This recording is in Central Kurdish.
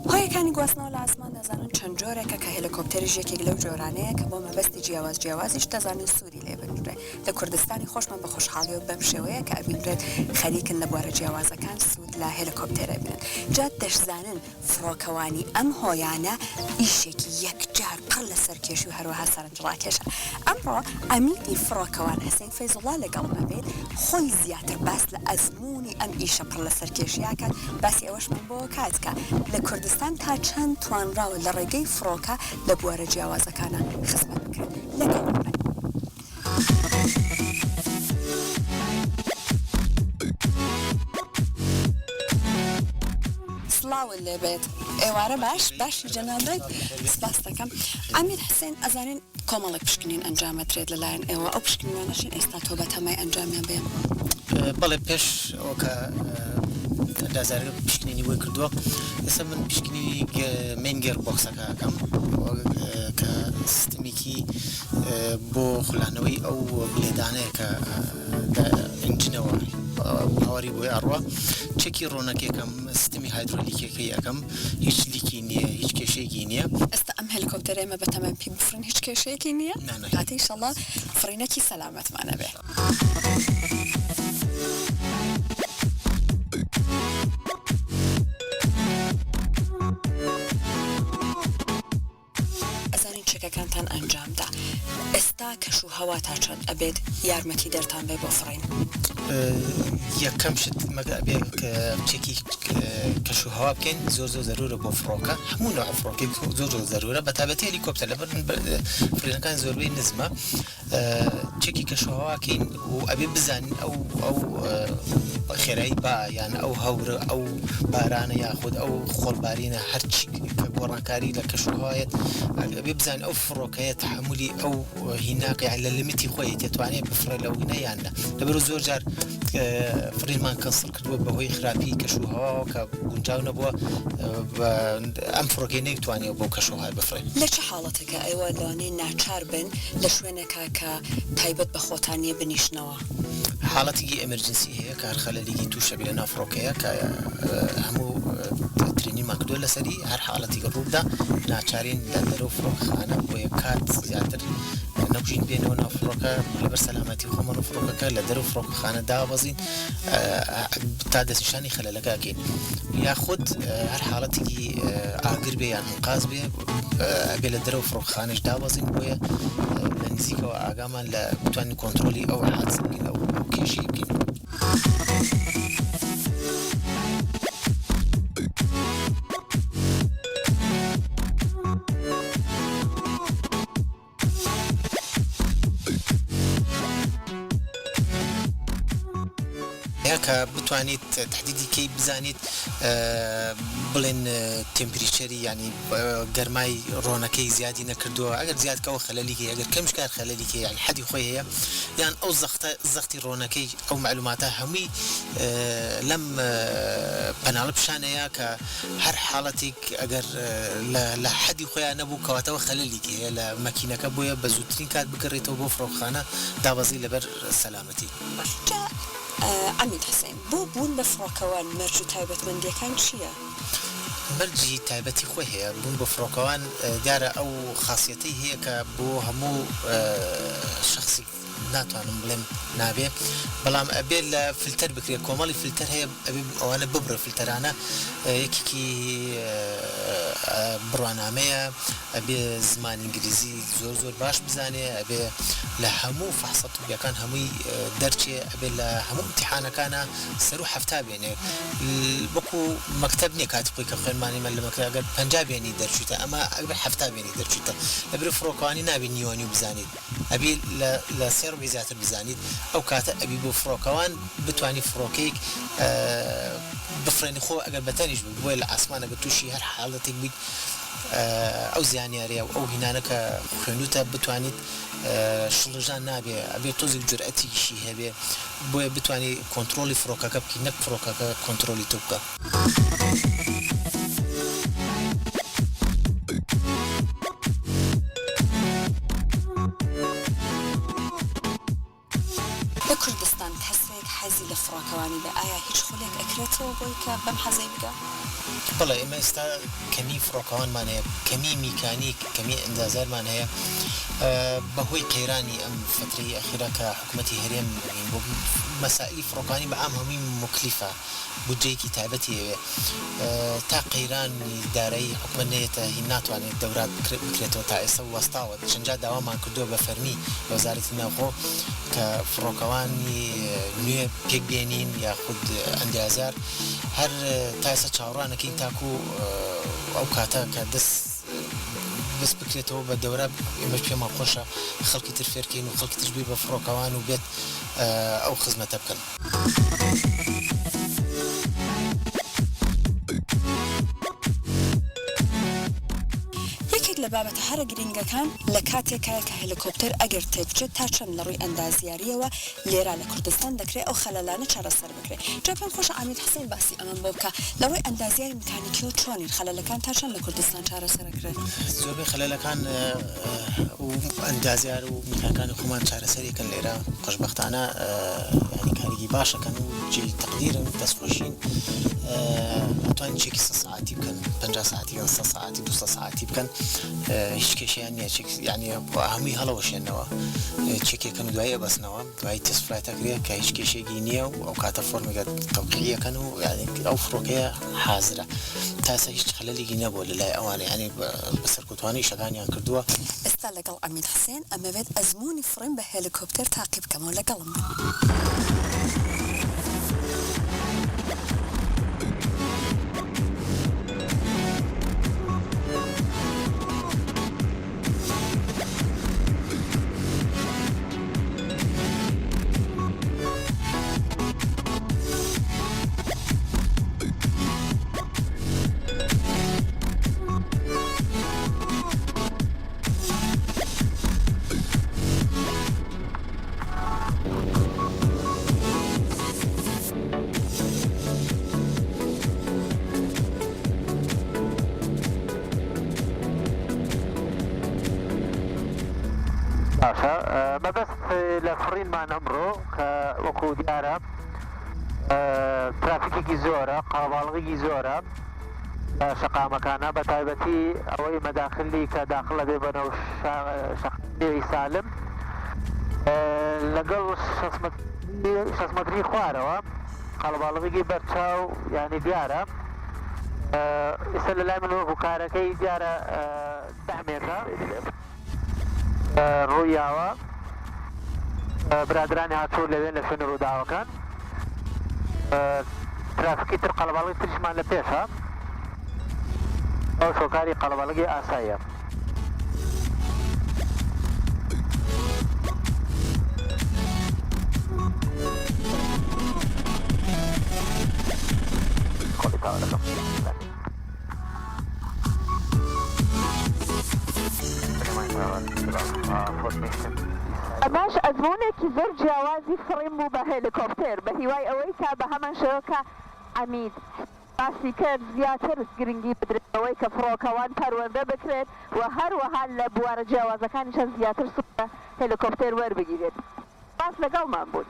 هۆی کانی گواستنەوە لە ئاسمان دەزانن چەند جۆرێکە کە هێلیکۆپتەریش یەکێک لەو جۆرانەیە کە بۆ مەبەستی جیاوازیش دەزانن سووری لێ بنرێت لە کوردستانی خۆشمان بە خۆشحاڵی و بەم شێوەیە کە ئەبینرێت خەریکن لە بوارە جیاوازەکان سوود لە هێلیکۆپتەرە بێنن جا دەشزانن فڕۆکەوانی ئەم هۆیانە ئیشێکی یەکجار پڕ لە سەرکێشی و هەروەها سەرنجڕاکێشە ئەمڕۆ ئەمیری فڕۆکەوان حسین فەیزوڵڵا لەگەڵمە بێت خۆی زیاتر باس لە ئەزموونی ئەم ئیشە پڕ لە سەرکێشیاکە باسی ئەوەشمان بۆ کاتکە لە کوردستان تا چەند توانراوە لە ڕێگەی فڕۆکە لە بوارە جیاوازەکانە خزمەت بکرێت لەگەڵ سڵاوت لێبێت ئێوارە باشی جەنابەت سپاس دەکەم ئامیر حسین ئەزانین کۆمەڵێک پشکنین ئەنجامەدرێت لەلایەن ئێوە ئەو پشکنیانەشین ئێستا تۆ بە تەمای ئەنجامیان بێن بەڵێ پێش ئەوکە دازارگە پشکنینی بۆی کردووە ئێستا من پشکنینی مینگەر بۆکسەکە ئەەکەم کە سیستەمێکی بۆ خولانەوەی ئەو بلێدانەیە کە ئینجنەوە هاواری بۆی ئەڕوە چێکی ڕۆنەکێکم سیستەمی هایدرۆلیکەکەی ئەەکەم هیچ لیکی نییە هیچ کێشەیەکی نییە ئێستا ئەم هێلیکۆپتەرە ئێمە بە تەمەن پێی بفرن هیچ کێشەیەکی نییە کاتەی ئینشەڵڵا فڕینەکی سەلامەتمانە بێ چەکەکانتان ئەنجامدا ئێستا کەش و هەوا تا چەند ئەبێت یارمەتی دەرتان بێ بۆ فڕین یەکەم شت مەگە ئەبێ چێکی کەش و هەوا بکەین زۆر زەرورە بۆ فڕۆکە هەموو نوع فڕۆکێ زۆر زەرورە بە تایبەتی هێلیکۆپتەر لەبەر فرێنەکان زۆربەی نزمە چێکی کەش و هەواکەین و ئەبێ بزانین ئەو خێرایی با یان ئەو هەورە ئەو بارانە یاخود ئەو خۆڵبارینە هەرچی کە گۆڕانکاری لە کەش و هەوایەت ئەبێ بزانین ئەو فڕۆکەیە تحملی ئەو هیناکە لە لیمیتی خۆی دەتوانێت بفڕێ لەو هینە یاندا لەبەر زۆر جار فڕینمان کەنسڵ کردووە بەهۆی خراپی کەش و هەوا کە گونجاو نەبووە ئەم فڕۆکەی نەیتوانێت بۆ کەش و هەوا بفڕێن لە چه حاڵەتێکە ئێوە لەوانەیە ناچار بن لە شوێنێکە کە تایبەت بە خۆتانیە بنیشنەوە حاڵەتێکی ئەمەرجنسی هەیە کە هەر خەلەلێکی تووشە بێ لە ناو فڕۆکەیە کە هەموو ترینیمان کردووە لەسەری هەر حاڵەتێک ڕوودا ناچارین لە دەرەو فڕۆکەخانە بۆ یە کات زیاتر نەبژین بێنەوە ناو فڕۆکە لەبەر سەلامەتی خۆمان و فڕۆکەکە لە دەرەو فڕۆکەخانە دابەزین تا دەستنیشانی خەلەلەکە بکەین یاخود هەر حاڵەتێکی ئاگر بێ یان ئەنقاز بێ ئەبێ لە دەرەو فڕۆکەخانەش دابەزین بۆیە لە نزیکەوە ئاگامان لە بتوانین کۆنتترۆلی ئەو حادسە بکەین ئەو کێشی بکەین کە بتوانیت تحدیدی کەی بزانیت بڵێن تمپریچەری ینی گەرمای ڕۆنەکەی زیادی نەکردووە ئەگەر زیادکەەوە خەلەلیکە ئەگەر کەمشکار خەلەلیکە یان حەدی خۆی هەیە یان ئەو زەختی ڕۆنەکەی ئەو معلوماتە هەمووی لەم پەناڵە پیشانەیە کە هەر حاڵەتێک ئەگەر لە حەدی خۆیان نەبوو کەواتەوە خەلەلیکە هەیە لە مەکینەکە بۆیە بە زووترین کات بگەڕێتەوە بۆ فڕۆکەخانە دابەزی لەبەر سەلامەتی ئەمیر حسین بۆ بوون بە فڕۆکەوان مەرج و تایبەتمەندیەکان چییە؟ مەرجی تایبەتی خۆی هەیە بوون بە فڕۆکەوان دیارە ئەو خاصیەتەی هەیە کە بۆ هەموو شخصی ناتوانم بڵێم نابێ بەڵام ئەبێ لە فیلتەر بکرێت کۆمەڵی فیلتەر هەیە ئەوانە ببرە فیلتەرانە یەکێکی بڕوانامەیە ئەبێ زمان ئینگلیزی زۆر باش بزانێ ئەبێ لە هەموو فەحسە طبیەکان هەمووی دەرچێ ئەبێ لە هەموو امتحانەکانە سەر و هەفتا بێنێ وەکو مەکتەب نییە کاتی خۆی کە خوێنمانیمە لە مەکتەب ئەگەر 50 بێنی دەرچویتە ئەمە ئەگەر هەفتا بێنی دەرچویتە لەبەر فڕۆکەوانی نابێ نیوانی و بزانیت ئەبێ لە سێ ڕۆژی زیاتر بزانیت ئەو کاتە ئەبی بۆ فڕۆکەوان بتوانی فڕۆکەیەک بفرێنی خۆ ئەگەر بەتەنیش بوو بۆیە لە ئاسمانە بە تووشی هەر حاڵەتێک بیت ئەو زیانیاریە و ئەو هینانەکە خوێنوتە بتوانیت شڵژان نابێ ئەبێ تۆزێک جورئەتێکیشی هەبێ بۆیە بتوانی کۆنتترۆلی فڕۆکەکە بکەی نەک فڕۆکەکە کۆنتترۆلی تۆ بکە لە کوردستان کەسێک حەزی لە فڕۆکەوانی بە ئایا هیچ خولێک ئەکرێتەوە بۆی کە بەم حەزەی بگە؟ بەڵێ ئێمە ئێستا کەمی فڕۆکەوانمان هەیە کەمی میکانیک کەمی ئەندازارمان هەیە بەهۆی قەیرانی ئەم فترەی ئەخیرە کە حکوومەتی هەرێم بۆ مەسائلی فڕۆکانی بە ئام هەمووی مکلیفە بودجەیەکی تایبەتی هەیە تا قەیرانی دارایی حکوومەت نەیەتە هی ناتوانێت دەورات بکرێتەوە تا ئێستا وەستاوە چەندجا داوامان کردووە بە فەرمی وەزارەتی ناوخۆ کە فڕۆکەوانی نوێ پێک بێنین یاخود ئەندازار هەر تا ئێستا چاوەڕوانەکەین تاکو ئەو کاتە کە دەست بکرێتەوە بە دەورە ئێمەش پێمان خۆشە خەڵکی تر فێرکەین و خەڵکی تر بێ بە فڕۆکەوان و بێت ئەو خزمەتە بکەن. لە بابەتە هەرە گرنگەکان لە کاتێکایە کە هەلیکۆپتەر ئەگەر تێبچێت تا چەند لە ڕووی ئەندازیاریەوە لێرە لە کوردستان دەکرێت ئەو خەلەلانە چارەسەر بکرێت. جا پێم خۆشە ئامیر حسین باسی ئەمەم بۆ بکە لە ڕووی ئەندازیاری میکانیکیەوە چۆنین خەلەلەکان تا چەند لە کوردستان چارەسەرەکرێت؟ زۆربەی خەلەلەکان و ئەندازیار و میکانیکانی خۆمان چارەسەریەکەن لێرە خۆشبەختانە یعنی کارێکی باشەکەن و جێی تەقدیرن دەستخۆشین ئەتوانین چێکی 100 ساعتی بکەن 50 ساعتی 100 ساعتی 200 ساعتی بکەن هیچ کێشیان نییە یعنی هەمووی هەڵەوەشێنەوە چێکێکەکەن و دوای ئەبەسنەوە دوای تست فلایتەکرێت کە هیچ کێشێکی نییە و ئەو کاتە فۆرمێکە تەوقیعیەکەن و ئەو فڕۆکەیە حازرە تاسە هیچ خەلەلێکی نەبووە لە لای ئەوانە یعنی بەسەرکەوتوانی شەکانیان کردووە. ئێستا لەگەڵ ئەمیر حسین ئەمەوێت ئەزمموی فڕین بە هێلیکۆپتەر تاقی بکەمەوە لەگەڵم. باشە مەبەست لە فڕینمان ئەمڕۆ کە وەکو دیارە ترافیکێکی زۆرە قاڵباڵغێکی زۆرە لە شەقامەکانە بە تایبەتی ئەوەی مەداخلی کە داخڵە بێ بەنەو شەقی سالم لەگەڵ 6 مەتری خوارەوە قاڵباڵغێکی بەرچاو یعنی دیارە ئێستا لە لای من وەکو کارەکەی دیارە 10 مێتر ڕوویاوە برادرانی هاتوو لەوێ لە شوێنە ڕووداوەکان ترافیکی تر قەڵەباڵغی تریشمان لە پێشە ئەو شۆکاری قەڵەباڵغی ئاساییە. ئەماش ئەزمونێکی زۆر جیاوازی فڕین بوو بە هێلیکۆپتەر بە هیوای ئەوەی تا بە هەمان شێوەکە ئەمید باسی کرد زیاتر گرنگی بدرێتەوەی کە فڕۆکەوان پەروەردە بکرێت و هەروەها لە بوارە جیاوازەکانیشە زیاتر سوودە هێلیکۆپتەر وەربگیرێت. باس لەگەڵمان بوون.